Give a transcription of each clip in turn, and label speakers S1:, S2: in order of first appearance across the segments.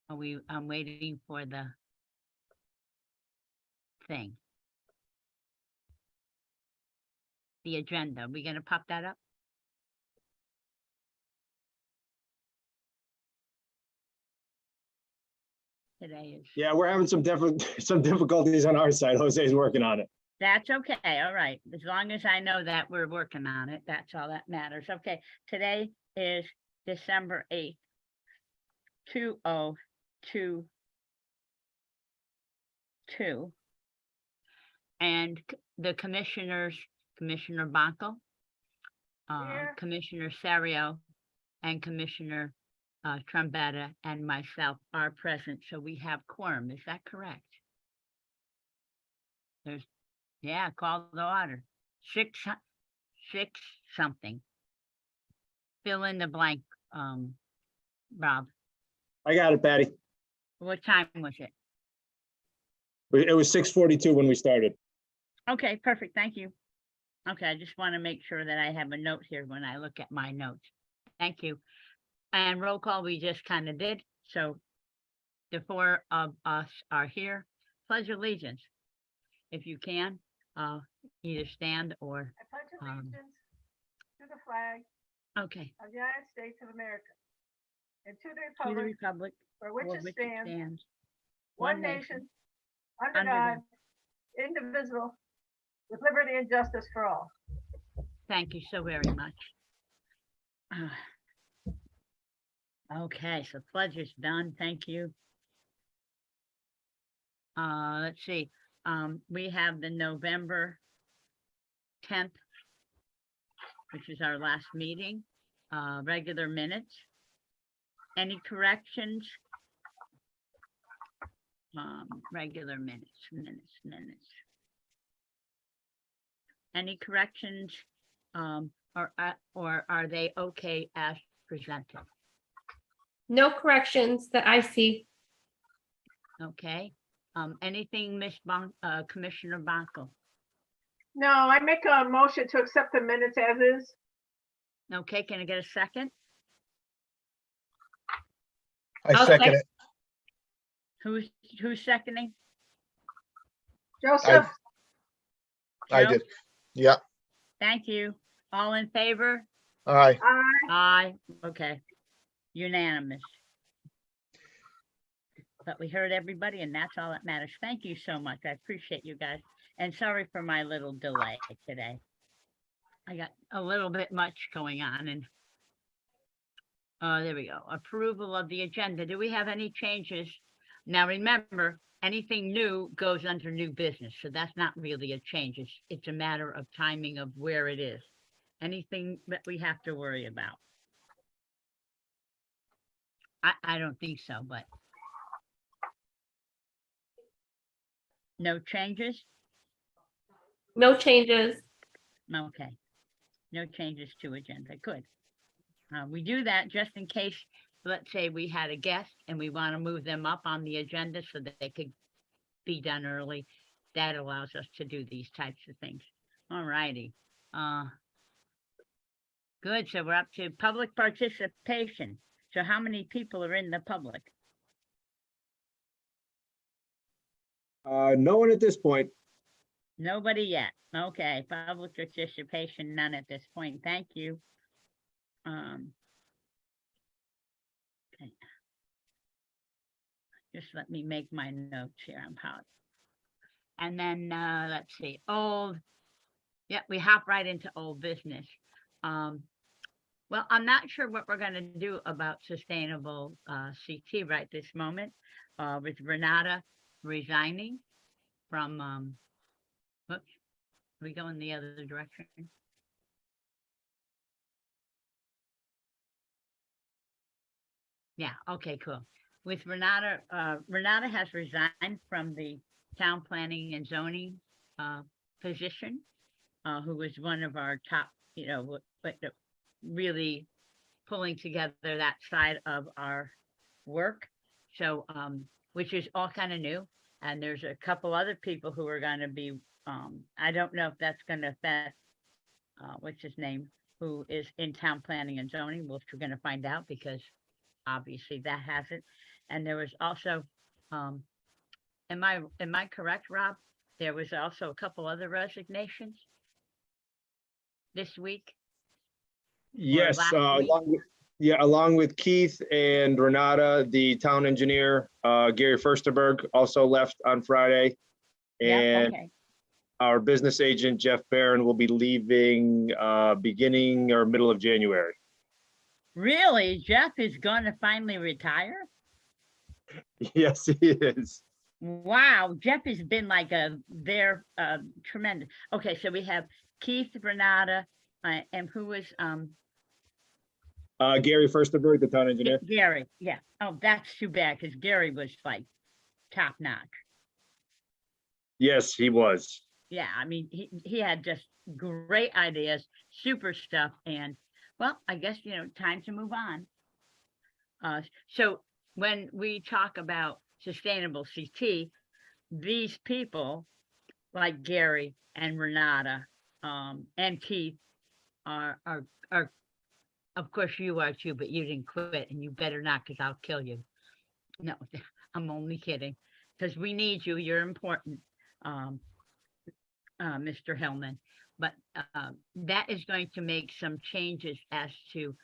S1: I'm waiting for the thing. The agenda. Are we gonna pop that up? Today is.
S2: Yeah, we're having some difficulties on our side. Jose's working on it.
S1: That's okay. All right. As long as I know that we're working on it, that's all that matters. Okay. Today is December 8th, 2022. And the commissioners, Commissioner Bonko, Commissioner Serio, and Commissioner Trombetta and myself are present. So we have quorum. Is that correct? Yeah, call the order. Six something. Fill in the blank, Rob.
S2: I got it, Patty.
S1: What time was it?
S2: It was 6:42 when we started.
S1: Okay, perfect. Thank you. Okay, I just want to make sure that I have a note here when I look at my notes. Thank you. And roll call, we just kind of did. So the four of us are here. Pledge allegiance. If you can, either stand or.
S3: I pledge allegiance to the flag
S1: Okay.
S3: of the United States of America and to the
S1: To the
S3: republic
S1: republic
S3: for which
S1: for
S3: it
S1: which it
S3: stands,
S1: stands,
S3: one nation, under
S1: under
S3: God, indivisible, with liberty and justice for all.
S1: Thank you so very much. Okay, so pledge is done. Thank you. Let's see. We have the November 10th, which is our last meeting, regular minutes. Any corrections? Regular minutes. Any corrections? Or are they okay as presented?
S4: No corrections that I see.
S1: Okay. Anything, Commissioner Bonko?
S3: No, I make a motion to accept the minutes as is.
S1: Okay, can I get a second?
S4: I'll
S5: I second it.
S1: Who's seconding?
S3: Joseph,
S5: I
S1: Joe?
S5: did. Yeah,
S1: Thank you. All in favor?
S5: aye.
S3: aye.
S1: Aye. Okay. Unanimous. But we heard everybody and that's all that matters. Thank you so much. I appreciate you guys. And sorry for my little delay today. I got a little bit much going on and there we go. Approval of the agenda. Do we have any changes? Now, remember, anything new goes under new business. So that's not really a change. It's a matter of timing of where it is. Anything that we have to worry about? I don't think so, but. No changes?
S4: No changes.
S1: Okay. No changes to agenda. Good. We do that just in case, let's say we had a guest and we want to move them up on the agenda so that they could be done early. That allows us to do these types of things. All righty. Good. So we're up to public participation. So how many people are in the public?
S2: No one at this point.
S1: Nobody yet. Okay, public participation, none at this point. Thank you. Okay. Just let me make my notes here. I'm proud. And then let's see, we hop right into old business. Well, I'm not sure what we're gonna do about sustainable CT right this moment, with Renata resigning from, oops, we go in the other direction. Yeah, okay, cool. With Renata, Renata has resigned from the town planning and zoning position, who was one of our top, but really pulling together that side of our work. So, which is all kind of new. And there's a couple other people who are going to be, I don't know if that's going to affect, what's his name, who is in town planning and zoning, which we're going to find out because obviously that hasn't. And there was also, am I correct, Rob? There was also a couple other resignations this week?
S2: Yes,
S1: last week?
S2: along with Keith and Renata, the town engineer, Gary Furstenberg also left on Friday.
S1: Yeah,
S2: And
S1: okay.
S2: our business agent, Jeff Barron, will be leaving beginning or middle of January.
S1: Really? Jeff is gonna finally retire?
S2: Yes, he is.
S1: Wow, Jeff has been like tremendous. Okay, so we have Keith, Renata, and who was,
S2: Gary Furstenberg, the town engineer.
S1: Gary, yeah. Oh, that's too bad, because Gary was like top notch.
S2: Yes, he was.
S1: Yeah, I mean, he had just great ideas, super stuff, and well, I guess, time to move on. So when we talk about sustainable CT, these people like Gary and Renata, and Keith are, of course you are too, but you didn't quit, and you better not, because I'll kill you. No, I'm only kidding, because we need you. You're important, Mr. Hillman. But that is going to make some changes as to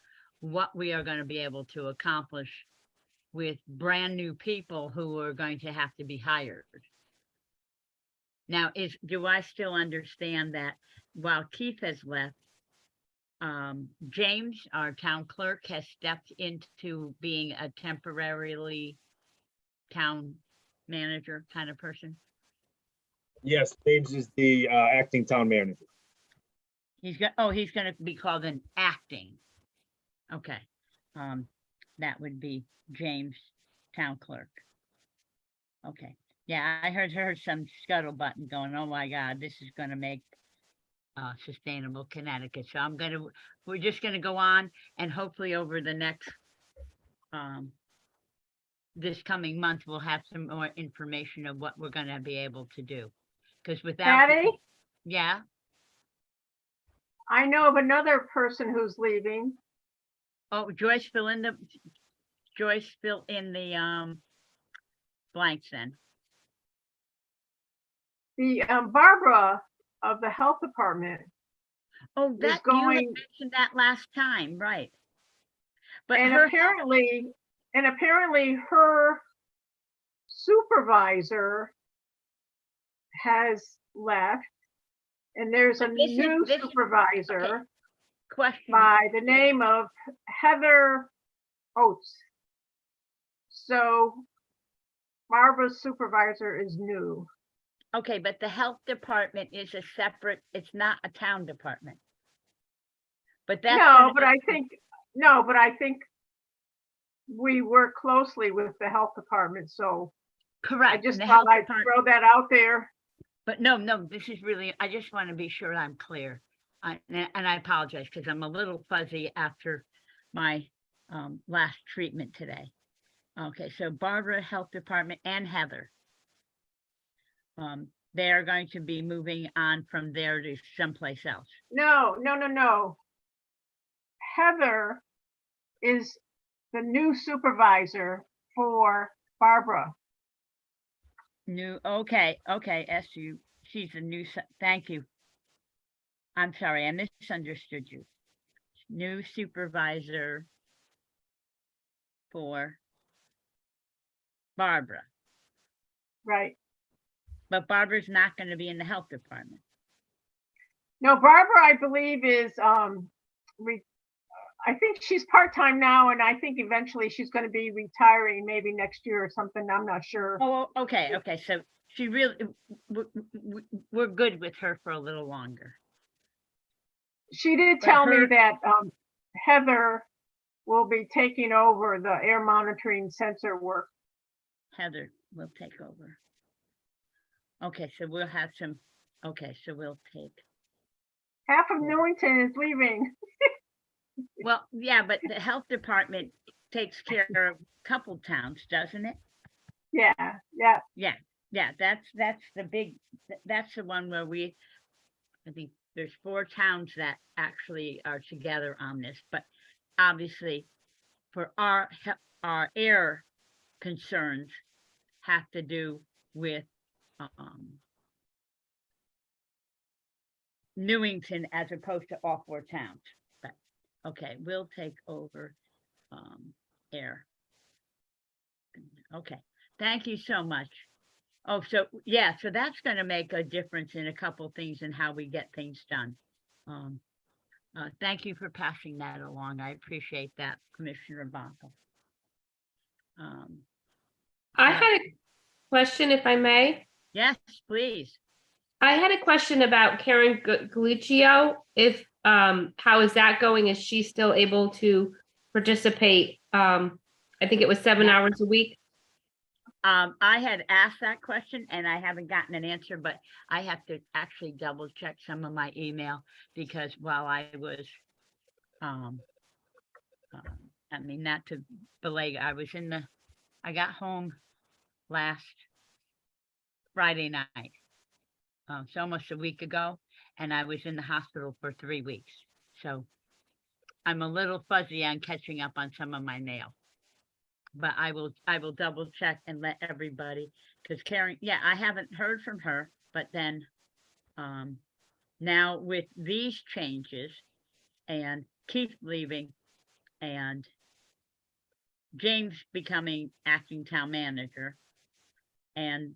S1: what we are going to be able to accomplish with brand new people who are going to have to be hired. Now, do I still understand that while Keith has left, James, our town clerk, has stepped into being a temporarily town manager kind of person?
S2: Yes, James is the acting town manager.
S1: He's gonna be called an acting. Okay. That would be James, town clerk. Okay. Yeah, I heard some scuttlebutt going, oh my God, this is gonna make sustainable Connecticut. So we're just gonna go on, and hopefully over the next this coming month, we'll have some more information of what we're gonna be able to do. Because without
S3: Patty,
S1: yeah,
S3: I know of another person who's leaving.
S1: oh, Joyce, fill in the blanks then.
S3: The Barbara of the health department.
S1: Oh,
S3: is
S1: that you had
S3: going,
S1: mentioned that last time, right? But
S3: and
S1: her,
S3: apparently her supervisor has left, and there's a
S1: This is-
S3: new
S1: this-
S3: supervisor
S1: question,
S3: by the name of Heather Oates. So Barbara's supervisor is new.
S1: okay, but the health department is a separate, it's not a town department. But that's.
S3: No, but I think we work closely with the health department, so I
S1: Correct.
S3: just
S1: the
S3: thought
S1: health
S3: I'd
S1: department-
S3: throw that out there.
S1: But no, this is really, I just want to be sure I'm clear. And I apologize, because I'm a little fuzzy after my last treatment today. Okay, so Barbara, Health Department, and Heather. They are going to be moving on from there to someplace else.
S3: No. Heather is the new supervisor for Barbara.
S1: Okay, SU, she's a new, thank you. I'm sorry, I misunderstood you. New supervisor for Barbara,
S3: Right.
S1: but Barbara's not going to be in the health department.
S3: No, Barbara, I believe, is I think she's part-time now, and I think eventually she's going to be retiring maybe next year or something. I'm not sure.
S1: Oh, okay, so she really, we're good with her for a little longer.
S3: She did
S1: But
S3: tell me
S1: her-
S3: that Heather will be taking over the air monitoring sensor work.
S1: Heather will take over. Okay, so we'll have some, okay, so we'll take,
S3: Half of Newington is leaving.
S1: well, yeah, but the health department takes care of a couple towns, doesn't it?
S3: Yeah.
S1: Yeah, that's the big, that's the one where I think there's 4 towns that actually are together on this, but obviously for our our air concerns have to do with Newington as opposed to all four towns. But okay, we'll take over air. Okay, thank you so much. Oh, so yeah, so that's going to make a difference in a couple things in how we get things done. Thank you for passing that along. I appreciate that, Commissioner Bonko.
S4: I had a question, if I may.
S1: Yes, please.
S4: I had a question about Karen Galuccio. If, how is that going? Is she still able to participate? I think it was 7
S1: Yeah.
S4: hours a week.
S1: I had asked that question and I haven't gotten an answer, but I have to actually double check some of my email because while I was, I mean, not to belay, I got home last Friday night. So almost a week ago, and I was in the hospital for 3 weeks. So I'm a little fuzzy on catching up on some of my mail. But I will double check and let everybody, because Karen, yeah, I haven't heard from her, but then now with these changes and Keith leaving and James becoming acting town manager and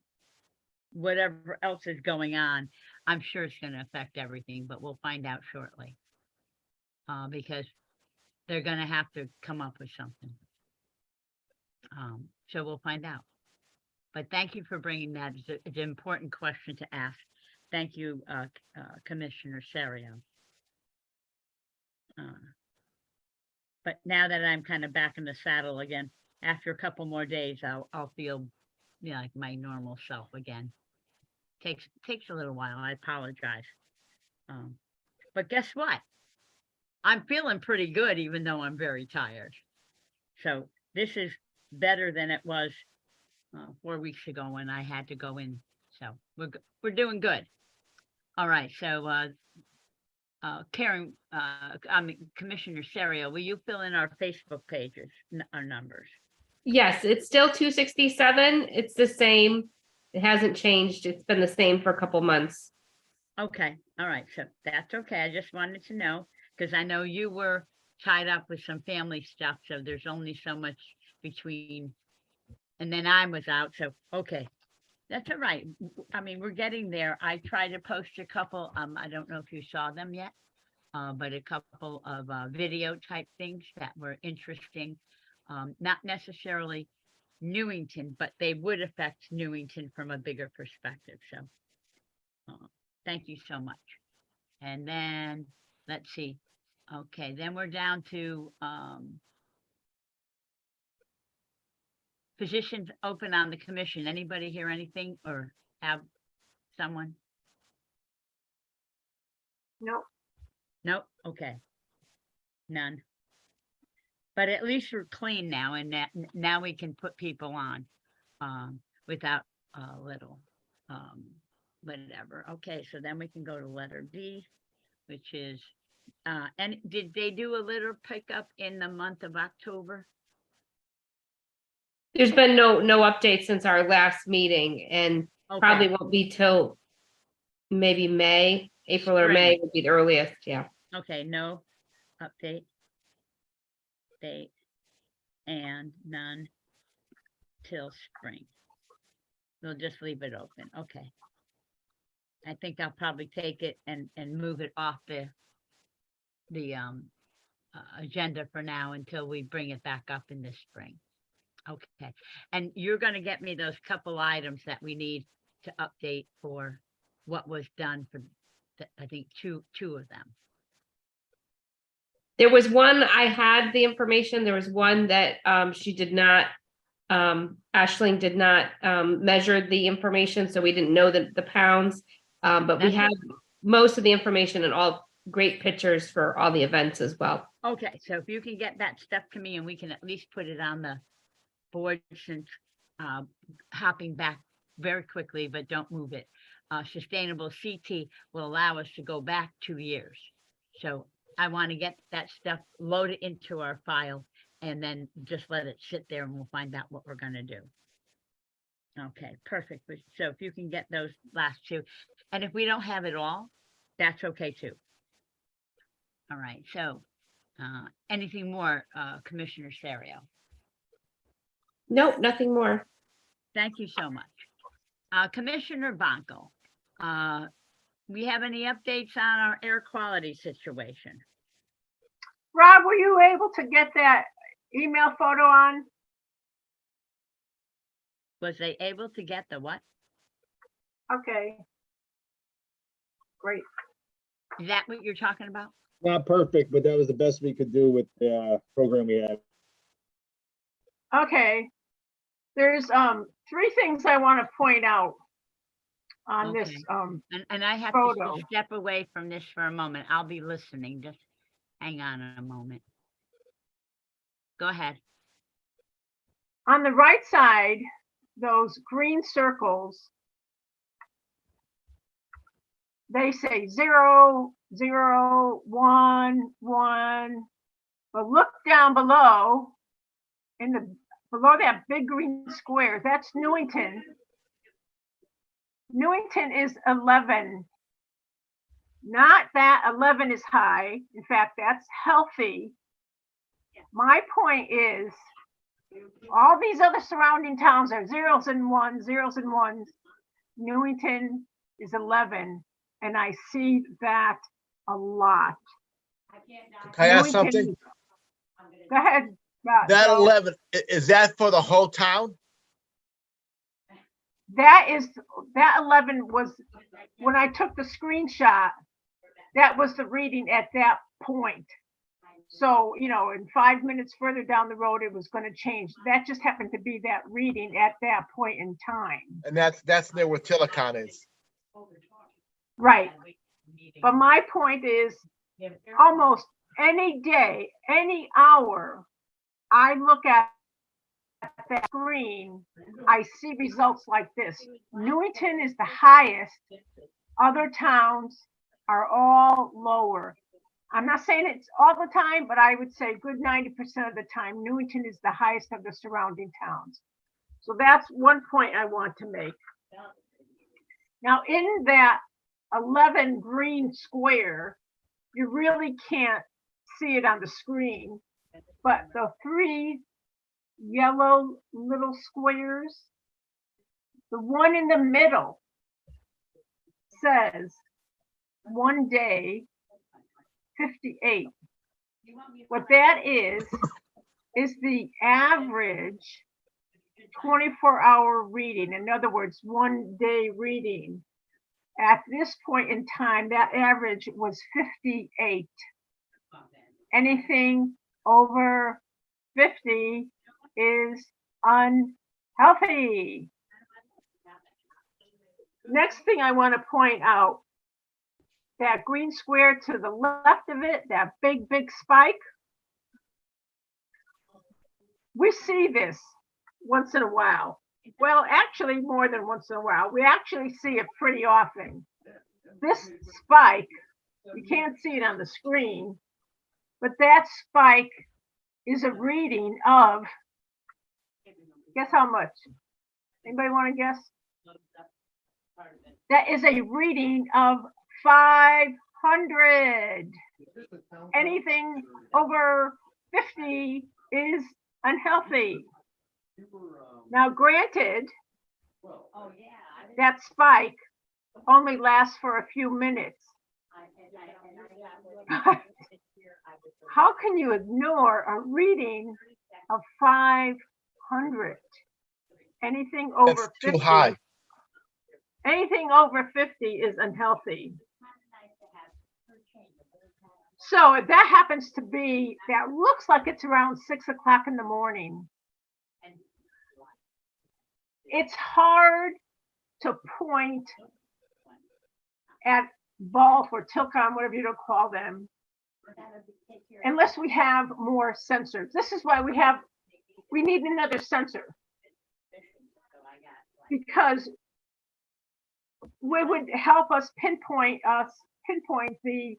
S1: whatever else is going on, I'm sure it's going to affect everything, but we'll find out shortly. Because they're going to have to come up with something. So we'll find out. But thank you for bringing that. It's an important question to ask. Thank you, Commissioner Serio. But now that I'm kind of back in the saddle again, after a couple more days, I'll feel, you know, like my normal self again. Takes a little while. I apologize. But guess what? I'm feeling pretty good, even though I'm very tired. So this is better than it was 4 weeks ago when I had to go in. So we're doing good. All right. So Karen, Commissioner Serio, will you fill in our Facebook pages, our numbers?
S4: Yes, it's still 267. It's the same. It hasn't changed. It's been the same for a couple months.
S1: Okay. All right. So that's okay. I just wanted to know because I know you were tied up with some family stuff. So there's only so much between, and then I was out. So, okay. That's all right. I mean, we're getting there. I tried to post a couple, I don't know if you saw them yet, but a couple of video type things that were interesting. Not necessarily Newington, but they would affect Newington from a bigger perspective. So thank you so much. And then let's see. Okay, then we're down to positions open on the commission. Anybody hear anything or have someone?
S3: No,
S1: Nope. Okay. None. But at least we're clean now, and now we can put people on without a little whatever. Okay, so then we can go to letter D, which is and did they do a litter pickup in the month of October?
S4: There's been no update since our last meeting, and
S1: Okay.
S4: probably won't be till maybe May, April or May would be the earliest. Yeah.
S1: Okay, no update, date, and none till spring. We'll just leave it open. Okay. I think I'll probably take it and move it off the agenda for now until we bring it back up in the spring. Okay. And you're going to get me those couple items that we need to update for what was done for, I think, two of them.
S4: There was one, I had the information. There was one that she did not, Aisling did not measure the information, so we didn't know the pounds. But we
S1: That's
S4: have most of the information and all great pictures for all the events as well.
S1: Okay, so if you can get that stuff to me and we can at least put it on the board since hopping back very quickly, but don't move it. Sustainable CT will allow us to go back 2 years. So I want to get that stuff loaded into our file and then just let it sit there and we'll find out what we're gonna do. Okay, perfect. So if you can get those last two, and if we don't have it all, that's okay too. All right, so, anything more, Commissioner Serio?
S4: Nope, nothing more.
S1: Thank you so much. Commissioner Bonko, we have any updates on our air quality situation?
S3: Rob, were you able to get that email photo on?
S1: Was they able to get the what?
S3: Okay. Great.
S1: Is that what you're talking about?
S2: Not perfect, but that was the best we could do with the program we had.
S3: Okay. There's three things I want to point out on this.
S1: Okay. And I have to
S3: Photo.
S1: step away from this for a moment. I'll be listening. Just hang on a moment. Go ahead.
S3: On the right side, those green circles, they say 0, 0, 1, 1. But look down below, below that big green square, that's Newington. Newington is 11. Not that 11 is high. In fact, that's healthy. My point is, all these other surrounding towns are zeros and ones, zeros and ones. Newington is 11, and I see that a lot.
S5: Can I ask
S3: Newington
S5: something?
S3: is- Go ahead.
S5: That
S3: Joe.
S5: 11, is that for the whole town?
S3: That 11 was, when I took the screenshot, that was the reading at that point. So, in 5 minutes further down the road, it was going to change. That just happened to be that reading at that point in time.
S5: And that's near where Tillicon is.
S3: Right. But my point is, almost any day, any hour, I look at that screen, I see results like this. Newington is the highest. Other towns are all lower. I'm not saying it's all the time, but I would say a good 90% of the time, Newington is the highest of the surrounding towns. So that's one point I want to make. Now, in that 11 green square, you really can't see it on the screen, but the 3 yellow little squares, the one in the middle says 1 day 58. What that is the average 24-hour reading. In other words, 1 day reading. At this point in time, that average was 58. Anything over 50 is unhealthy. Next thing I want to point out, that green square to the left of it, that big spike. We see this once in a while. Well, actually more than once in a while. We actually see it pretty often. This spike, you can't see it on the screen, but that spike is a reading of, guess how much? Anybody want to guess? That is a reading of 500. Anything over 50 is unhealthy. Now, granted, that spike only lasts for a few minutes. How can you ignore a reading of 500? Anything over
S5: That's
S3: 50.
S5: too high.
S3: Anything over 50 is unhealthy. So if that happens to be, that looks like it's around 6 o'clock in the morning. It's hard to point at Vault or Tilcon, whatever you don't call them, unless we have more sensors. This is why we need another sensor, because we would help us pinpoint the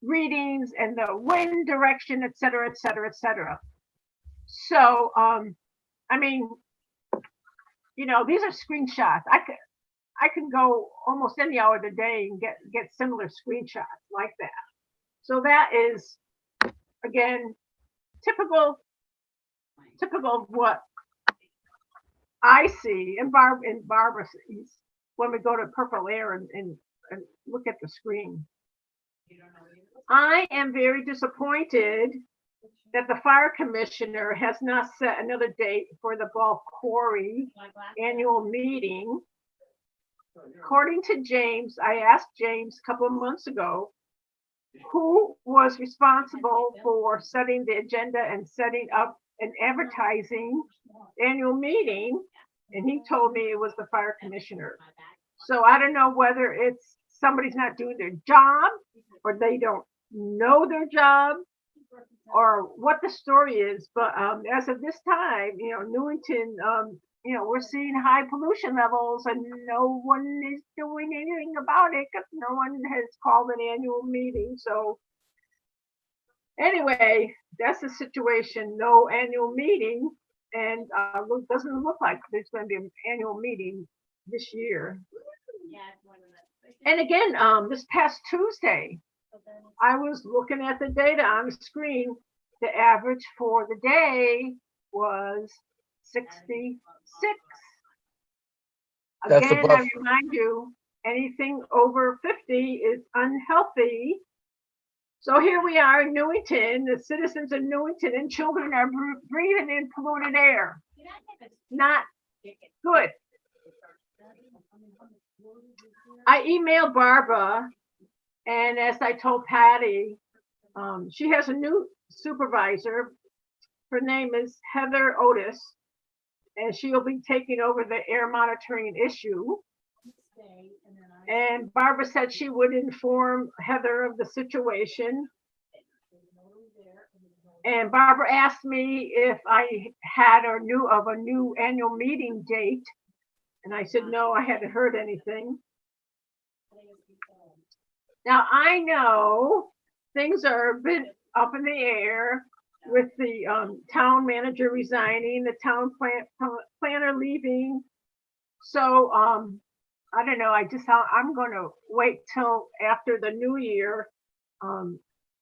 S3: readings and the wind direction, et cetera, et cetera, et cetera. So, I mean, you know, these are screenshots. I can go almost any hour of the day and get similar screenshots like that. So that is, again, typical of what I see and Barbara sees when we go to Purple Air and look at the screen. I am very disappointed that the fire commissioner has not set another date for the bulk quarry annual meeting. According to James, I asked James a couple of months ago who was responsible for setting the agenda and setting up an advertising annual meeting, and he told me it was the fire commissioner. So I don't know whether it's somebody's not doing their job or they don't know their job or what the story is, but as of this time, you know, Newington, you know, we're seeing high pollution levels and no one is doing anything about it because no one has called an annual meeting. So anyway, that's the situation. No annual meeting, and doesn't look like there's going to be an annual meeting this year. And again, this past Tuesday, I was looking at the data on the screen. The average for the day was 66.
S5: That's
S3: Again,
S5: above.
S3: I remind you, anything over 50 is unhealthy. So here we are in Newington, the citizens of Newington and children are breathing in polluted air. Not good. I emailed Barbara, and as I told Patty, she has a new supervisor. Her name is Heather Otis, and she'll be taking over the air monitoring issue. And Barbara said she would inform Heather of the situation. And Barbara asked me if I had or knew of a new annual meeting date. And I said, no, I hadn't heard anything. Now I know things are a bit up in the air with the town manager resigning, the town planner leaving. So I don't know. I'm going to wait till after the new year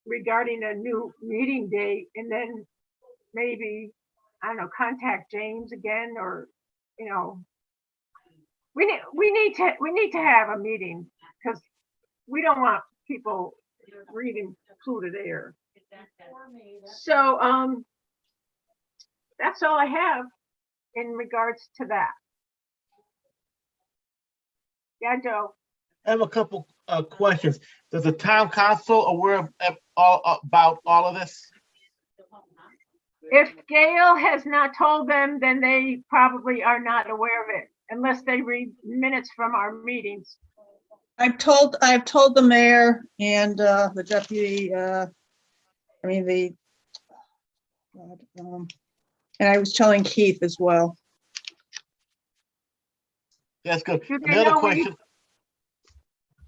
S3: regarding a new meeting date, and then maybe, I don't know, contact James again, or, you know, we need to have a meeting because we don't want people breathing polluted air. So that's all I have in regards to that. Yeah, Joe.
S5: I have a couple questions. Does the town council aware of about all of this?
S3: If Gail has not told them, then they probably are not aware of it unless they read minutes from our meetings.
S6: I've told the mayor and the deputy, and I was telling Keith as well.
S5: That's good.
S3: Do
S5: And
S3: they
S5: the other
S3: know
S5: question.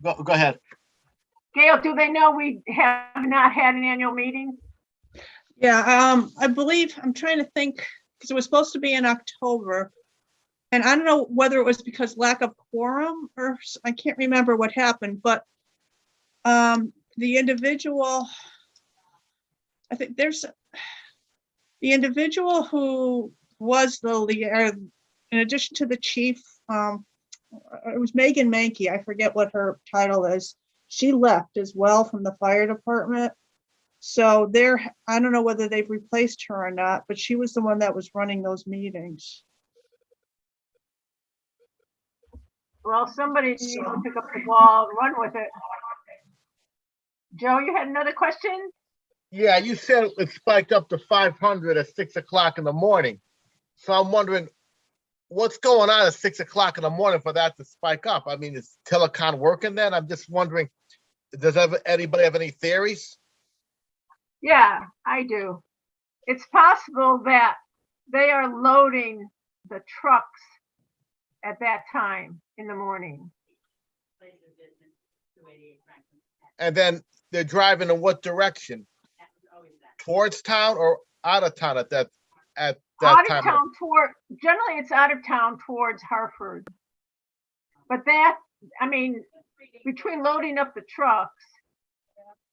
S5: Go ahead.
S3: Gail, do they know we have not had an annual meeting?
S6: Yeah, I believe, I'm trying to think, because it was supposed to be in October. And I don't know whether it was because lack of quorum or I can't remember what happened, but the individual, I think there's the individual who was the lead, in addition to the chief, it was Megan Mankey. I forget what her title is. She left as well from the fire department. So I don't know whether they've replaced her or not, but she was the one that was running those meetings.
S3: Well, somebody needs to pick up the ball and run with it. Joe, you had another question?
S5: Yeah, you said it spiked up to 500 at 6 o'clock in the morning. So I'm wondering what's going on at 6 o'clock in the morning for that to spike up. I mean, is telecom working then? I'm just wondering, does anybody have any theories?
S3: Yeah, I do. It's possible that they are loading the trucks at that time in the morning.
S5: And then they're driving in what direction? Towards town or out of town at that? at
S3: Out
S5: that
S3: of
S5: time?
S3: town toward, generally it's out of town towards Hartford. But that, I mean, between loading up the trucks,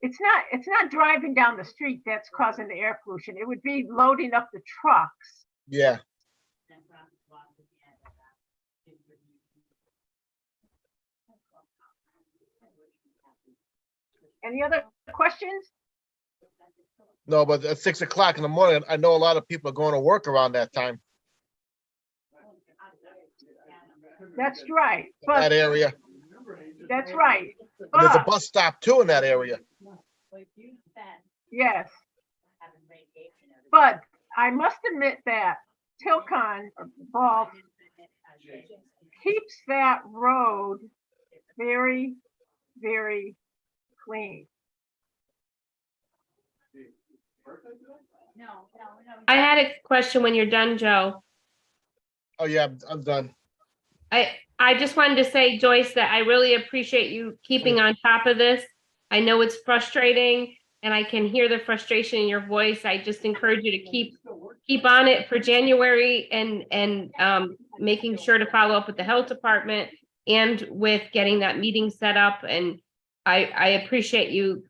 S3: it's not driving down the street that's causing the air pollution. It would be loading up the trucks.
S5: Yeah.
S3: Any other questions?
S5: No, but at 6 o'clock in the morning, I know a lot of people are going to work around that time,
S3: That's right,
S5: that
S3: but
S5: area.
S3: that's right.
S5: And there's a
S3: But,
S5: bus stop too in that area.
S3: yes. But I must admit that Tilcon or Ball keeps that road very, very clean.
S4: I had a question when you're done, Joe.
S5: Oh, yeah, I'm done.
S4: I just wanted to say, Joyce, that I really appreciate you keeping on top of this. I know it's frustrating and I can hear the frustration in your voice. I just encourage you to keep on it for January and making sure to follow up with the health department and with getting that meeting set up. And I appreciate you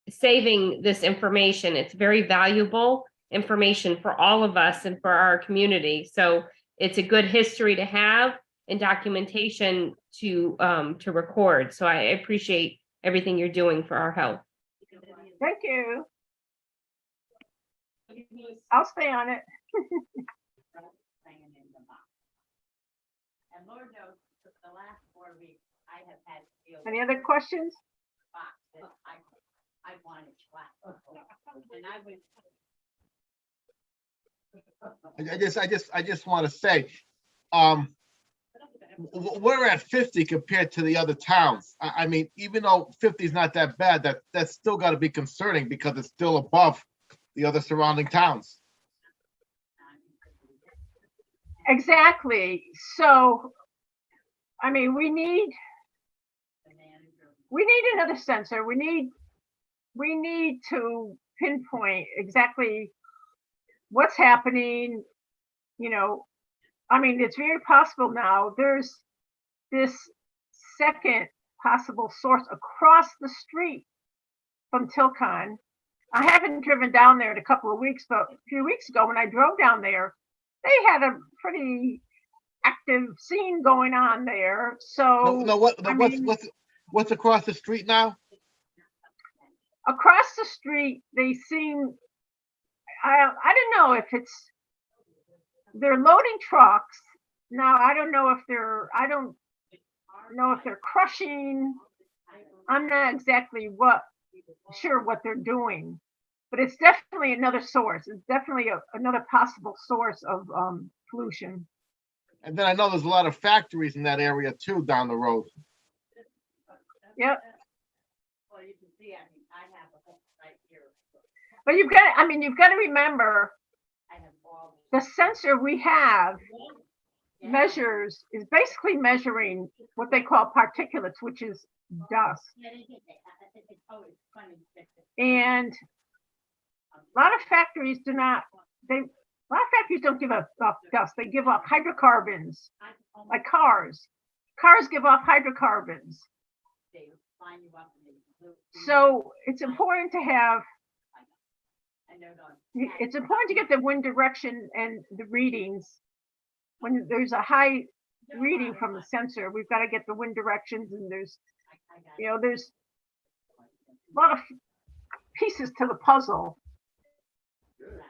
S4: saving this information. It's very valuable information for all of us and for our community. So it's a good history to have and documentation to record. So I appreciate everything you're doing for our health.
S3: Thank you. I'll stay on it.
S1: And Lord knows, for the last 4 weeks, I have had to deal with
S3: Any other questions?
S1: spots that I wanted flat. And I
S5: I just want to say, we're at 50 compared to the other towns. I mean, even though 50 is not that bad, that's still got to be concerning because it's still above the other surrounding towns.
S3: Exactly. So, I mean, we need another sensor. We need to pinpoint exactly what's happening. You know, I mean, it's very possible now. There's this second possible source across the street from Tilcon. I haven't driven down there in a couple of weeks, but a few weeks ago when I drove down there, they had a pretty active scene going on there. So
S5: No,
S3: I mean,
S5: what's across the street now?
S3: across the street, they seem, I don't know if they're loading trucks. Now, I don't know if they're crushing. I'm not exactly sure what they're doing, but it's definitely another source. It's definitely another possible source of pollution.
S5: And then I know there's a lot of factories in that area too down the road.
S3: Yep.
S1: well, you can see, I mean, I have a whole right here.
S3: But you've got to remember
S1: I have all
S3: the sensor we have is basically measuring what they call particulates, which is dust.
S1: It's always funny.
S3: And a lot of factories don't give off dust. They give off hydrocarbons, like cars. Cars give off hydrocarbons. So it's important to get the wind direction and the readings. When there's a high reading from the sensor, we've got to get the wind directions, and there's a lot of pieces to the puzzle.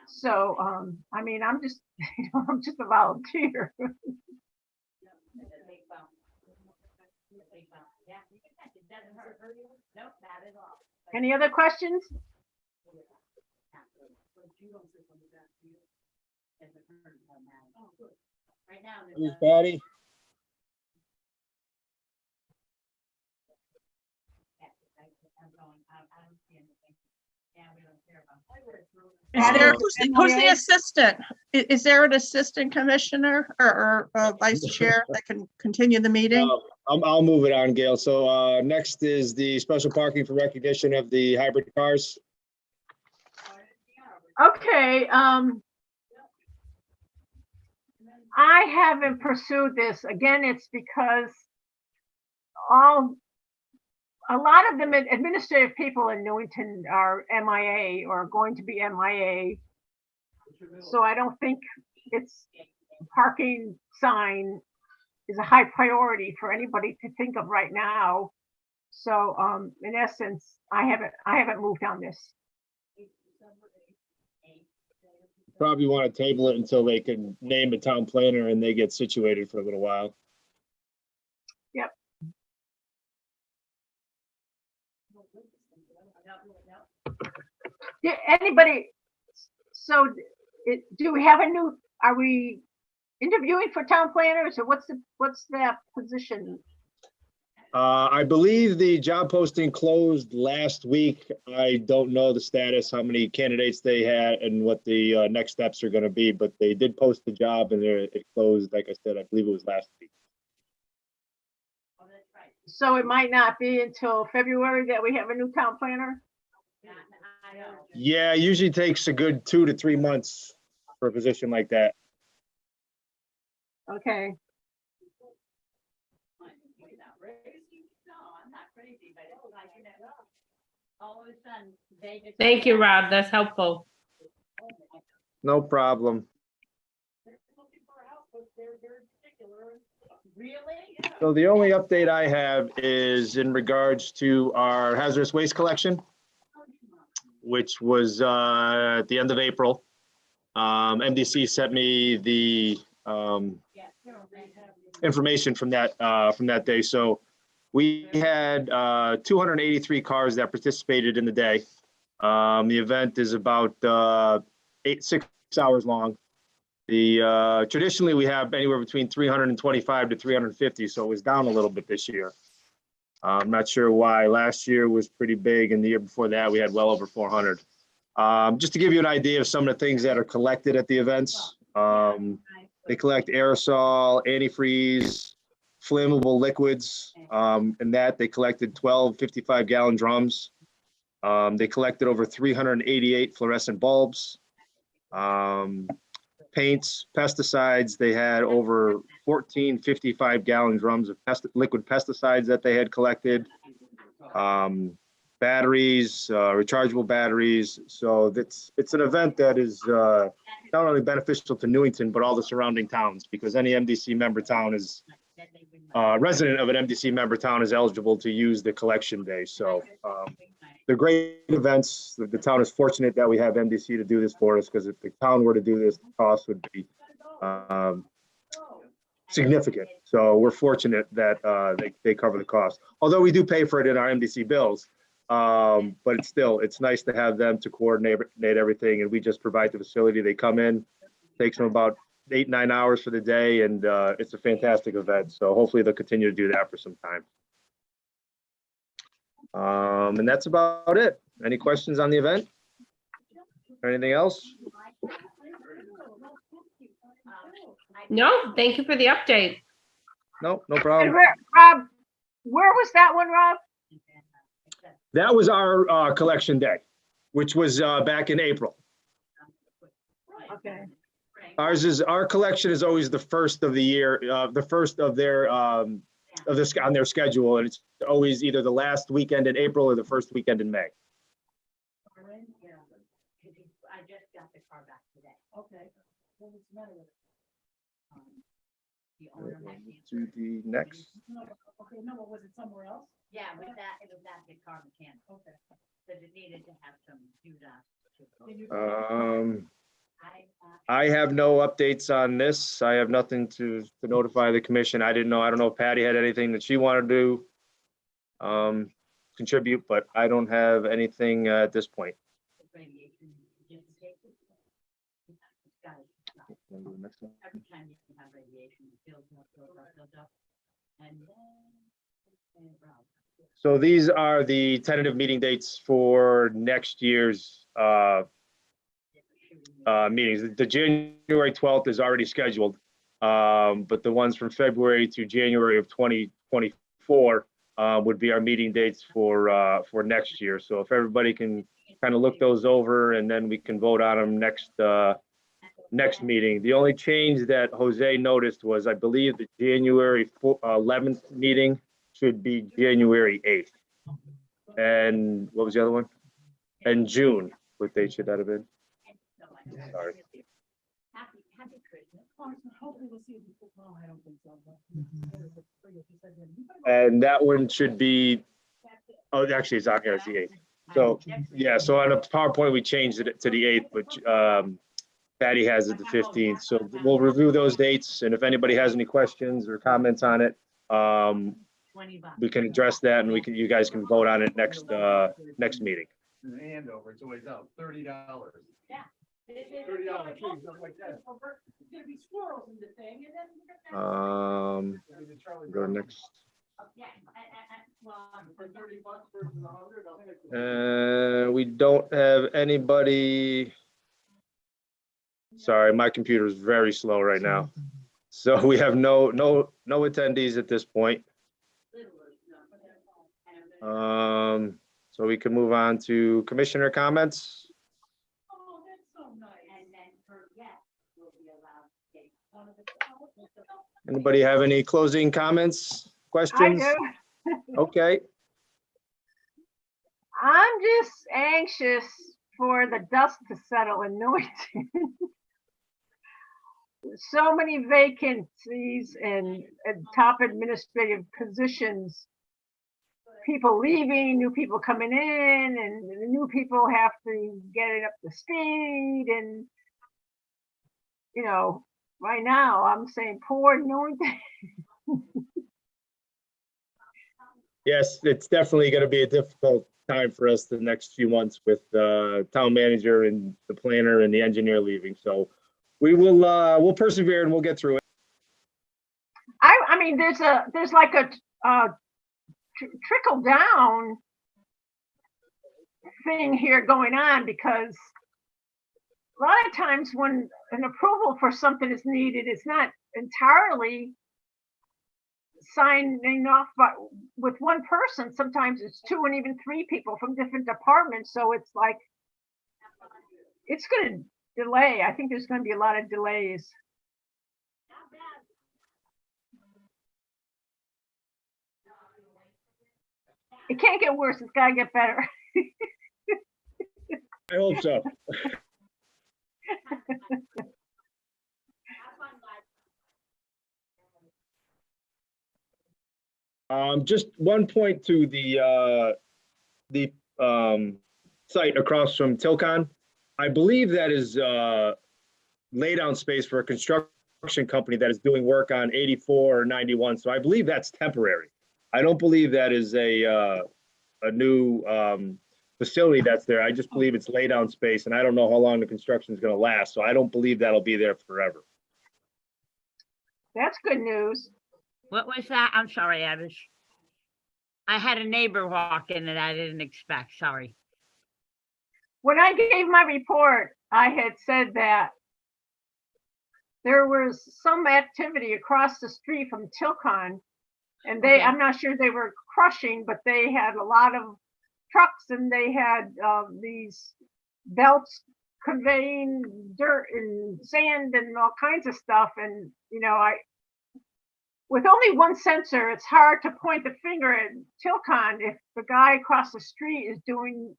S3: So, I mean, I'm just, I'm just a volunteer. Any other questions?
S2: Who's Patty?
S6: Who's the assistant? Is there an assistant commissioner or vice chair that can continue the meeting?
S2: I'll move it on, Gail. So next is the special parking for recognition of the hybrid cars.
S3: Okay, I haven't pursued this. Again, it's because a lot of the administrative people in Newington are MIA or going to be MIA. So I don't think it's parking sign is a high priority for anybody to think of right now. So in essence, I haven't moved on this.
S2: Probably want to table it until they can name a town planner and they get situated for a little while.
S3: Yeah, anybody, so do we have are we interviewing for town planners or what's the position?
S2: I believe the job posting closed last week. I don't know the status, how many candidates they had and what the next steps are going to be, but they did post the job and it closed, like I said, I believe it was last week.
S3: So it might not be until February that we have a new town planner?
S2: Yeah, it usually takes a good 2 to 3 months for a position like that.
S3: Okay.
S4: Thank you, Rob. That's helpful.
S2: No problem. So the only update I have is in regards to our hazardous waste collection, which was at the end of April. MDC sent me the information from that day. So we had 283 cars that participated in the day. The event is about 6 hours long. Traditionally we have anywhere between 325 to 350, so it was down a little bit this year. I'm not sure why. Last year was pretty big, and the year before that we had well over 400. Just to give you an idea of some of the things that are collected at the events. They collect aerosol, antifreeze, flammable liquids, and that they collected 12 55-gallon drums. They collected over 388 fluorescent bulbs, paints, pesticides. They had over 14 55-gallon drums of liquid pesticides that they had collected, batteries, rechargeable batteries. So it's an event that is not only beneficial to Newington, but all the surrounding towns, because any MDC member town is resident of an MDC member town is eligible to use the collection day. So they're great events. The town is fortunate that we have MDC to do this for us, because if the town were to do this, the cost would be significant. So we're fortunate that they cover the cost. Although we do pay for it in our MDC bills, but it's nice to have them to coordinate everything, and we just provide the facility. They come in, takes them about 8-9 hours for the day, and it's a fantastic event. So hopefully they'll continue to do that for some time. And that's about it. Any questions on the event? Or anything else?
S4: No, thank you for the update.
S2: No
S3: And
S2: problem.
S3: Rob, where was that one, Rob?
S2: That was our collection day, which was back in April.
S3: Okay.
S2: Our collection is always the first of the year, the first of their on their schedule, and it's always either the last weekend in April or the first weekend in May.
S1: I just got the car back today. Okay. What's the matter with it? The owner had
S2: To the next.
S7: Okay, no, was it somewhere else?
S1: Yeah, it was at the car mechanic. Okay. Because it needed to have some
S2: I have no updates on this. I have nothing to notify the commission. I don't know if Patty had anything that she wanted to contribute, but I don't have anything at this point.
S1: Every time you can have radiation, it builds up. And
S2: So these are the tentative meeting dates for next year's meetings. The January 12th is already scheduled, but the ones from February to January of 2024 would be our meeting dates for next year. So if everybody can kind of look those over, and then we can vote on them next next meeting. The only change that Jose noticed was, I believe, the January 11th meeting should be January 8th. And what was the other one? And June, what date should that have been? Sorry.
S1: Happy Christmas.
S7: Hopefully we'll see you before. No, I don't think so.
S2: And that one should be, oh, actually, it's on here, it's the 8th. So, yeah, so on a PowerPoint, we changed it to the 8th, but Patty has it the 15th. So we'll review those dates, and if anybody has any questions or comments on it, we can address that, and you guys can vote on it next meeting.
S8: And Andover, it's always up, $30.
S7: Yeah.
S8: $30 trees, stuff like that.
S7: There's gonna be squirrels in the thing and then.
S2: Go next.
S8: For $30 versus 100, I think it's.
S2: We don't have anybody. Sorry, my computer is very slow right now. So we have no attendees at this point. So we can move on to commissioner comments.
S7: Oh, that's so nice.
S1: And then for yes, will be allowed.
S2: Anybody have any closing comments,
S3: I
S2: questions?
S3: do.
S2: Okay,
S3: I'm just anxious for the dust to settle in Newington. So many vacancies and top administrative positions. People leaving, new people coming in, and the new people have to get it up to speed. And, you know, right now I'm saying poor Newington.
S2: yes, it's definitely going to be a difficult time for us the next few months with the town manager and the planner and the engineer leaving. So we will, we'll persevere and we'll get through it.
S3: I mean, there's like a trickle down thing here going on, because a lot of times when an approval for something is needed, it's not entirely signing off with one person. Sometimes it's two and even three people from different departments. So it's like, it's going to delay. I think there's going to be a lot of delays. It can't get worse. It's got to get better.
S2: I hope so. Just one point to the site across from Tilcon. I believe that is laydown space for a construction company that is doing work on 84 or 91. So I believe that's temporary. I don't believe that is a new facility that's there. I just believe it's laydown space, and I don't know how long the construction is going to last. So I don't believe that'll be there forever.
S3: That's good news.
S1: What was that? I'm sorry, I had a neighbor walk in that I didn't expect, sorry.
S3: When I gave my report, I had said that there was some activity across the street from Tilcon, and
S1: Okay.
S3: I'm not sure they were crushing, but they had a lot of trucks, and they had these belts conveying dirt and sand and all kinds of stuff. And, you know, with only one sensor, it's hard to point the finger at Tilcon if the guy across the street is doing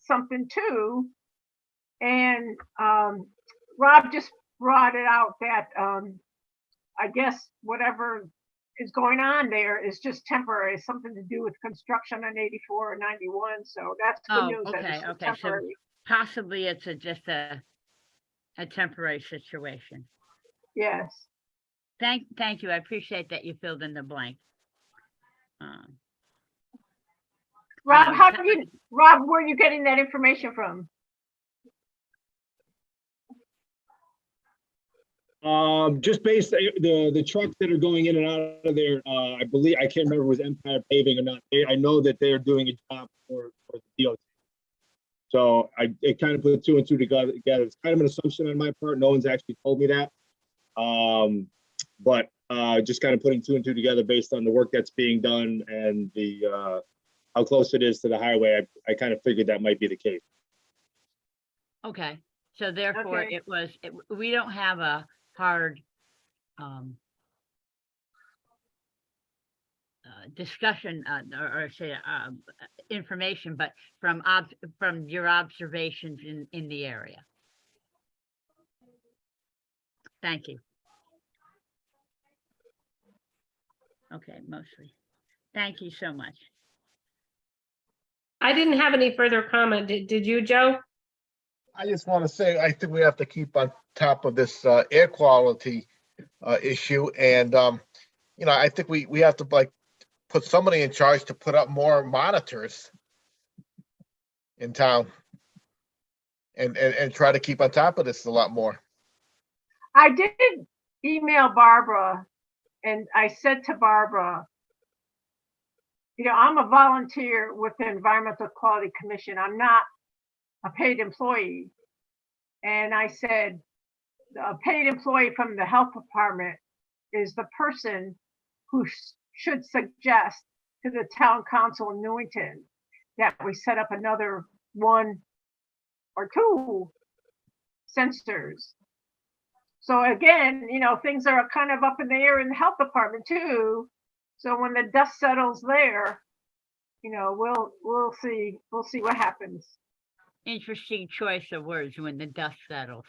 S3: something too. And Rob just brought it out that I guess whatever is going on there is just temporary, something to do with construction on 84 or 91. So that's good
S1: Oh,
S3: news. That
S1: okay,
S3: it's
S1: okay, so
S3: temporary.
S1: possibly it's just a temporary situation.
S3: Yes.
S1: Thank you, I appreciate that you filled in the blank.
S3: Rob, Rob, where are you getting that information from?
S2: Just based the trucks that are going in and out of there, I believe, I can't remember if it was Empire Paving or not. I know that they are doing a job for the DOT. So it kind of put two and two together. It's kind of an assumption on my part. No one's actually told me that. But just kind of putting two and two together based on the work that's being done and the how close it is to the highway. I kind of figured that might be the case.
S1: Okay, So therefore,
S3: Okay.
S1: we don't have a hard discussion or say information, but from your observations in the area. Thank you. Okay, mostly. Thank you so much.
S4: I didn't have any further comment. Did you, Joe?
S5: I just want to say, I think we have to keep on top of this air quality issue. And, I think we have to like put somebody in charge to put up more monitors in town and try to keep on top of this a lot more.
S3: I did email Barbara and I said to Barbara, I'm a volunteer with the Environmental Quality Commission. I'm not a paid employee. And I said, a paid employee from the health department is the person who should suggest to the town council in Newington that we set up another 1 or 2 sensors. So again, things are kind of up in the air in the health department too. So when the dust settles there, we'll see what happens.
S1: Interesting choice of words, when the dust settles.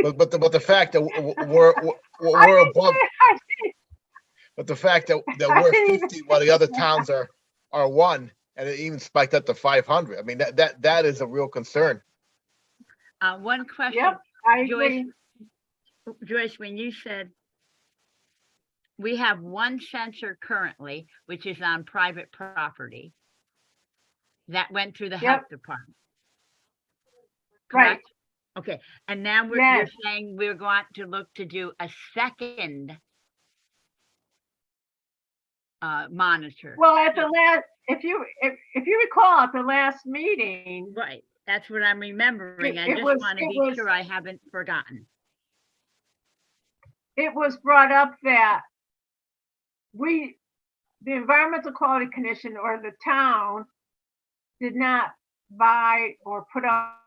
S5: But the fact that we're above, but the fact that we're 50 while the other towns are 1, and it even spiked up to 500. I mean, that is a real concern.
S1: One question.
S3: Yep, I agree.
S1: Joyce, when you said we have 1 sensor currently, which is on private property, that went through the health department.
S3: Right.
S1: Correct? Okay, and now you're saying we're going to look to do a second monitor.
S3: Well, at the last, if you recall, at the last meeting,
S1: Right, that's what I'm remembering. I just want to be sure I haven't forgotten.
S3: It was brought up that the Environmental Quality Commission or the town did not buy or put up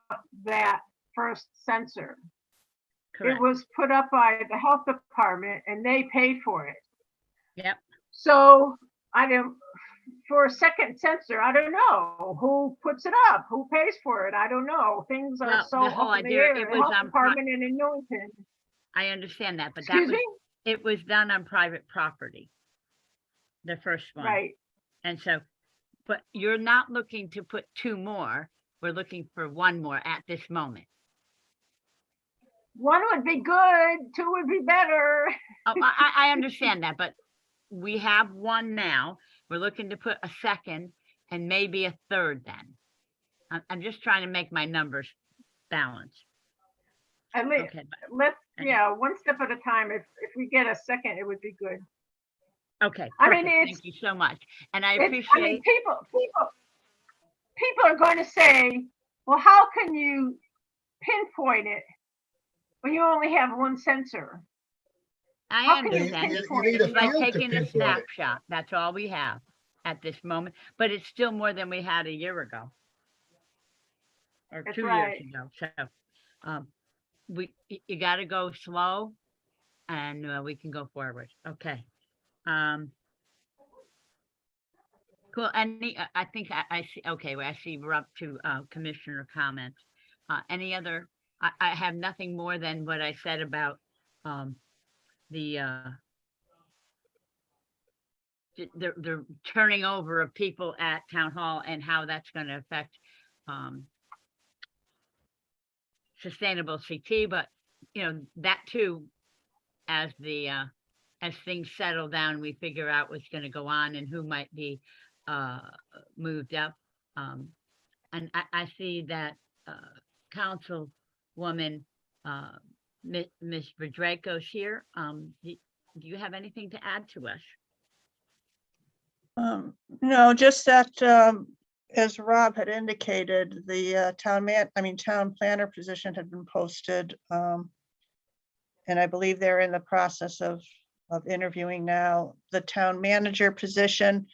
S3: that first sensor.
S1: Correct.
S3: It was put up by the health department and they paid for it.
S1: Yep.
S3: So for a second sensor, I don't know who puts it up, who pays for it. I don't know. Things are so
S1: the whole
S3: up in the
S1: idea,
S3: air.
S1: it
S3: The
S1: was
S3: health department and in Newington.
S1: I understand that, but
S3: Excuse me?
S1: it was done on private property. The first one.
S3: Right.
S1: And so, but you're not looking to put 2 more. We're looking for 1 more at this moment.
S3: 1 would be good, 2 would be better.
S1: Oh, I understand that, but we have 1 now. We're looking to put a second and maybe a third then. I'm just trying to make my numbers balance.
S3: At least,
S1: Okay.
S3: let's, 1 step at a time. If we get a second, it would be good.
S1: Okay.
S3: I mean,
S1: perfect.
S3: it's-
S1: Thank you so much. And I
S3: People are going to say, well, how can you pinpoint it when you only have 1 sensor?
S1: I
S3: How can you
S1: understand.
S5: You need a
S1: It's like
S5: field to
S1: taking a
S5: pinpoint it.
S1: snapshot. That's all we have at this moment, but it's still more than we had a year ago. Or
S3: That's
S1: 2
S3: right.
S1: years ago. So, you got to go slow and we can go forward. Okay. Cool. I think I see, okay, well, I see we're up to commissioner comments. Any other, I have nothing more than what I said about the turning over of people at town hall and how that's going to affect sustainable CT, but that too, as things settle down, we figure out what's going to go on and who might be moved up. And I see that Councilwoman Ms. Rodrigo's here. Do you have anything to add to us?
S6: No, just that, as Rob had indicated, the town planner position had been posted. And I believe they're in the process of interviewing now. The town manager position,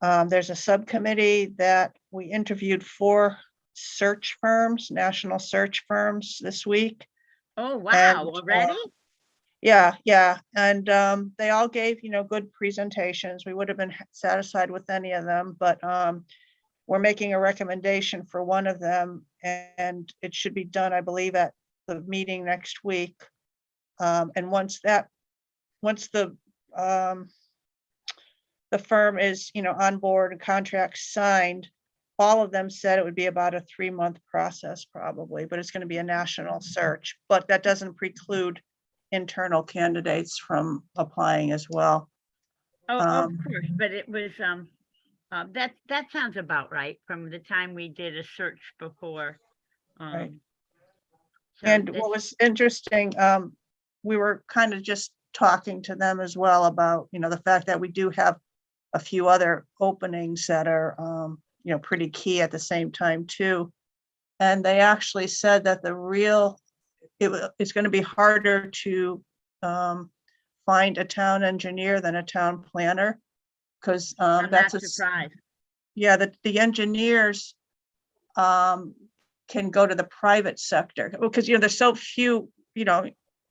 S6: there's a subcommittee that we interviewed 4 search firms, national search firms this week.
S1: Oh, wow,
S6: And,
S1: already?
S6: Yeah, and they all gave, good presentations. We would have been satisfied with any of them, but we're making a recommendation for one of them, and it should be done, I believe, at the meeting next week. And once the firm is, on board and contracts signed, all of them said it would be about a 3-month process probably, but it's going to be a national search. But that doesn't preclude internal candidates from applying as well.
S1: Oh, of
S6: Um,
S1: course, but it was, that sounds about right from the time we did a search before.
S6: Right.
S1: So
S6: And
S1: this-
S6: what was interesting, we were kind of just talking to them as well about, the fact that we do have a few other openings that are, pretty key at the same time too. And they actually said that it's going to be harder to find a town engineer than a town planner. Because
S1: I'm not
S6: that's
S1: surprised.
S6: yeah, the engineers can go to the private sector because, there's so few,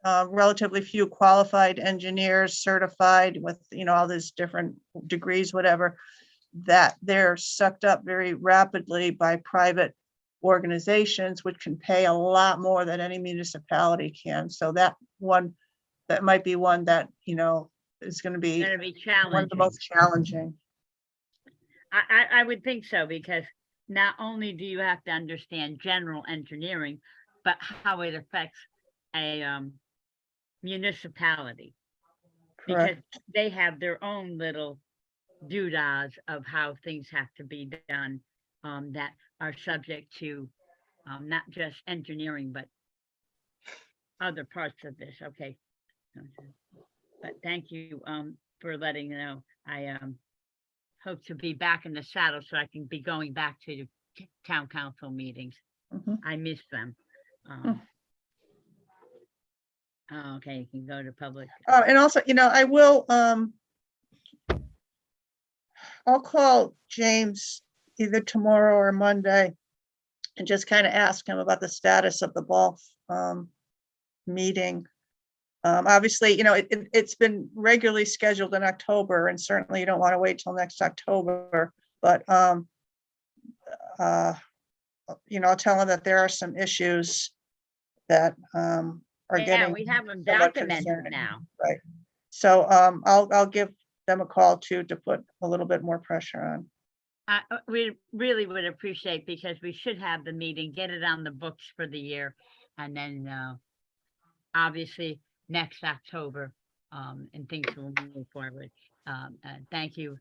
S6: relatively few qualified engineers certified with, all these different degrees, whatever, that they're sucked up very rapidly by private organizations, which can pay a lot more than any municipality can. So that might be one that, is going to be
S1: Gonna be
S6: one of the
S1: challenging.
S6: most challenging.
S1: I would think so, because not only do you have to understand general engineering, but how it affects a municipality. Because
S6: Correct.
S1: they have their own little doodads of how things have to be done, that are subject to not just engineering, but other parts of this. Okay. But thank you for letting me know. I hope to be back in the saddle so I can be going back to town council meetings.
S6: Mhm.
S1: I miss them. Okay, you can go to public.
S6: And also, I will, I'll call James either tomorrow or Monday and just kind of ask him about the status of the ball meeting. Obviously, it's been regularly scheduled in October, and certainly you don't want to wait till next October, but I'll tell him that there are some issues that are
S1: Yeah,
S6: getting
S1: we have them
S6: somewhat
S1: documented
S6: concerning.
S1: now.
S6: Right. So I'll give them a call too, to put a little bit more pressure on.
S1: We really would appreciate, because we should have the meeting, get it on the books for the year, and then obviously next October, and things will move forward. Thank you,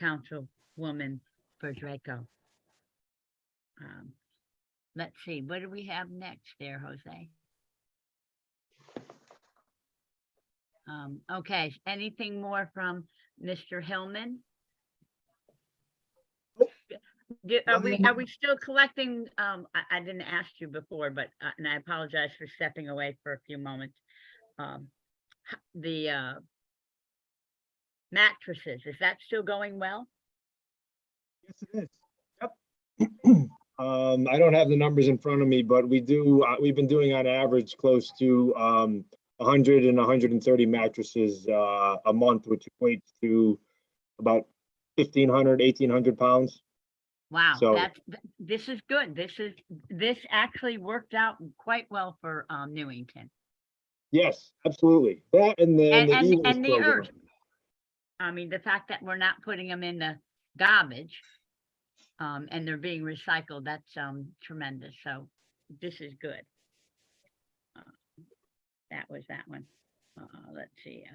S1: Councilwoman Draco. Let's see, what do we have next there, Jose? Okay, anything more from Mr. Hillman? Are we still collecting? I didn't ask you before, but, and I apologize for stepping away for a few moments. The mattresses, is that still going well?
S2: Yes, it is. Yep. I don't have the numbers in front of me, but we've been doing on average close to 100 and 130 mattresses a month, which equates to about 1,500, 1,800 pounds.
S1: Wow,
S2: So-
S1: this is good. This actually worked out quite well for Newington.
S2: Yes, absolutely. That and then the Eagles
S1: And the
S2: program.
S1: earth. I mean, the fact that we're not putting them in the garbage, and they're being recycled, that's tremendous. So this is good. That was that one. Let's see.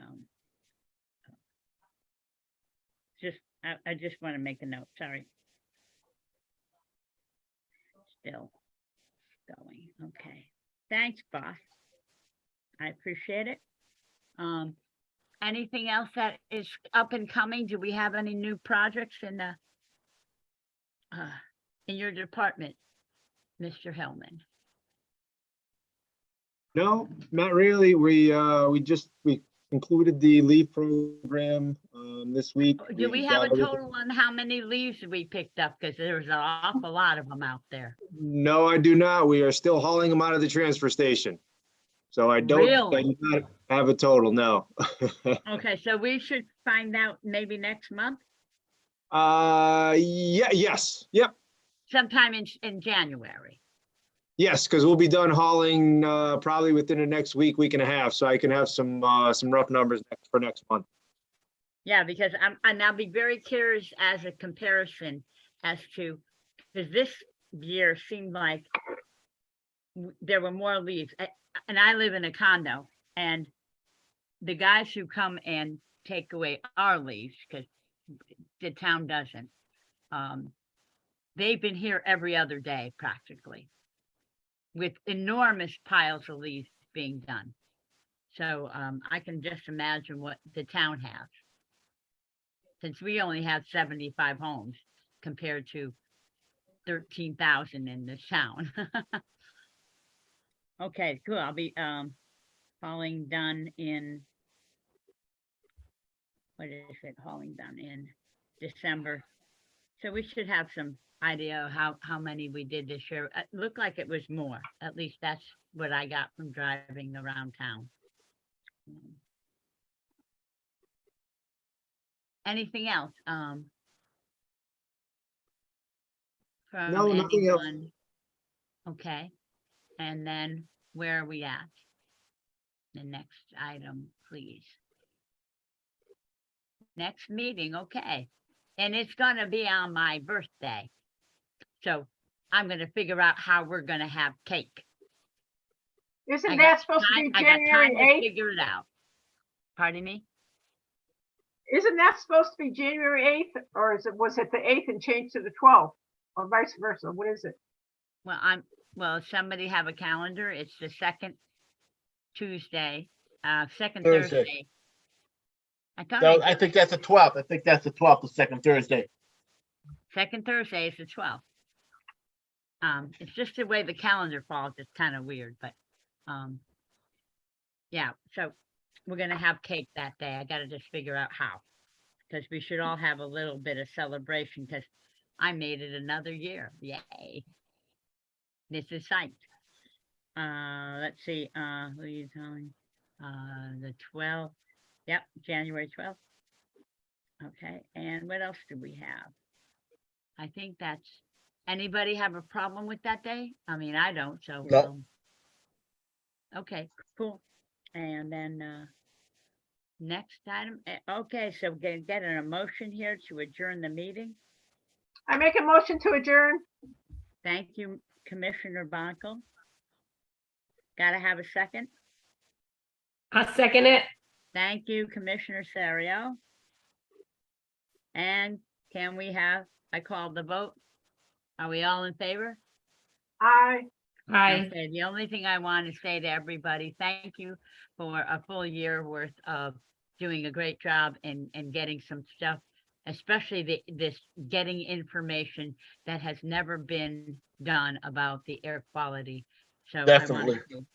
S1: I just want to make a note. Sorry. Still going. Okay. Thanks, boss. I appreciate it. Anything else that is up and coming? Do we have any new projects in your department, Mr. Hillman?
S2: No, not really. We concluded the leave program this week.
S1: Do we have a
S2: got everything-
S1: total on how many leaves we picked up? Because there's an awful lot of them out there.
S2: No, I do not. We are still hauling them out of the transfer station. So I do
S1: Really?
S2: not have a total, no.
S1: Okay, so we should find out maybe next month,
S2: Yeah, yes, yep.
S1: sometime in January.
S2: Yes, because we'll be done hauling probably within the next week, week and a half, so I can have some rough numbers for next month.
S1: Yeah, because I'll be very curious as a comparison as to, because this year seemed like there were more leaves. And I live in a condo, and the guys who come and take away our leaves, because the town doesn't, they've been here every other day practically, with enormous piles of leaves being done. So I can just imagine what the town has, since we only have 75 homes compared to 13,000 in this town. Okay, cool. I'll be hauling done in, what is it, hauling done in December. So we should have some idea of how many we did this year. It looked like it was more. At least that's what I got from driving around town. Anything else? From
S2: No, nothing else.
S1: anyone? Okay, and then where are we at? The next item, please. Next meeting, okay. And it's gonna be on my birthday. So I'm gonna figure out how we're gonna have cake.
S3: Isn't that supposed to be
S1: I got time
S3: January
S1: to
S3: 8th?
S1: figure it out. Pardon me?
S3: Isn't that supposed to be January 8th? Or was it the 8th and changed to the 12th? Or vice versa? What is it?
S1: Well, somebody have a calendar. It's the second Tuesday, second
S5: Thursday.
S1: Thursday. I thought
S5: So
S1: I
S5: I think that's the 12th. I think that's the 12th, the second Thursday.
S1: second Thursday is the 12th. It's just the way the calendar falls. It's kind of weird, but, yeah, so we're gonna have cake that day. I gotta just figure out how. Because we should all have a little bit of celebration, because I made it another year. Yay. This is psyched. Let's see, who are you telling? The 12th. Yep, January 12th. Okay, and what else do we have? I think that's, anybody have a problem with that day? I mean, I don't, so.
S5: No.
S1: Okay, cool. And then, next item, okay, so we're get an emotion here to adjourn the meeting.
S3: I make a motion to adjourn.
S1: Thank you, Commissioner Bonkel. Gotta have a second.
S4: I'll second it.
S1: Thank you, Commissioner Serio. And can we have, I called the vote. Are we all in favor?
S3: Aye.
S4: Aye.
S1: Okay, the only thing I want to say to everybody, thank you for a full year worth of doing a great job and getting some stuff, especially this getting information that has never been done about the air quality. So I wanted
S5: Definitely.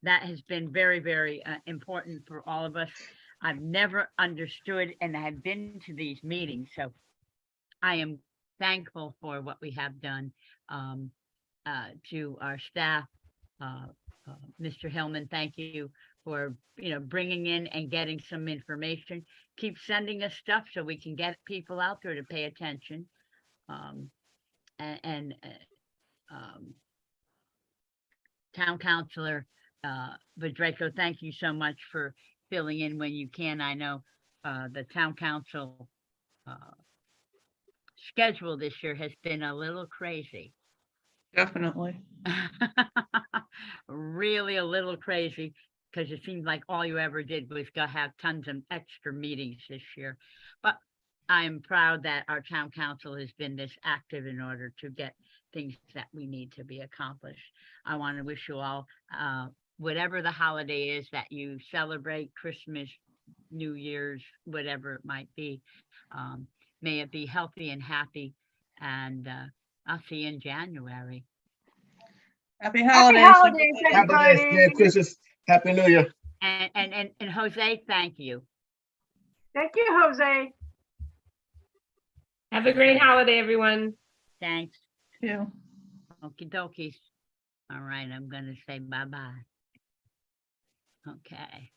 S1: that has been very, very important for all of us. I've never understood, and I've been to these meetings, so I am thankful for what we have done. To our staff, Mr. Hillman, thank you for, bringing in and getting some information. Keep sending us stuff so we can get people out there to pay attention. Town Councilor Vedreco, thank you so much for filling in when you can. I know the Town Council schedule this year has been a little crazy.
S6: Definitely.
S1: Really a little crazy, because it seemed like all you ever did was go have tons of extra meetings this year. But I'm proud that our town council has been this active in order to get things that we need to be accomplished. I want to wish you all, whatever the holiday is that you celebrate, Christmas, New Year's, whatever it might be, may it be healthy and happy, and I'll see you in January.
S6: Happy
S3: Happy
S6: holidays.
S3: holidays,
S5: Happy
S3: everybody.
S5: Merry Christmas. Happy New Year.
S1: And Jose, thank you.
S3: Thank you, Jose.
S4: Have a great holiday, everyone.
S1: Thanks.
S6: Yeah.
S1: Okie dokies. All right, I'm gonna say bye-bye. Okay.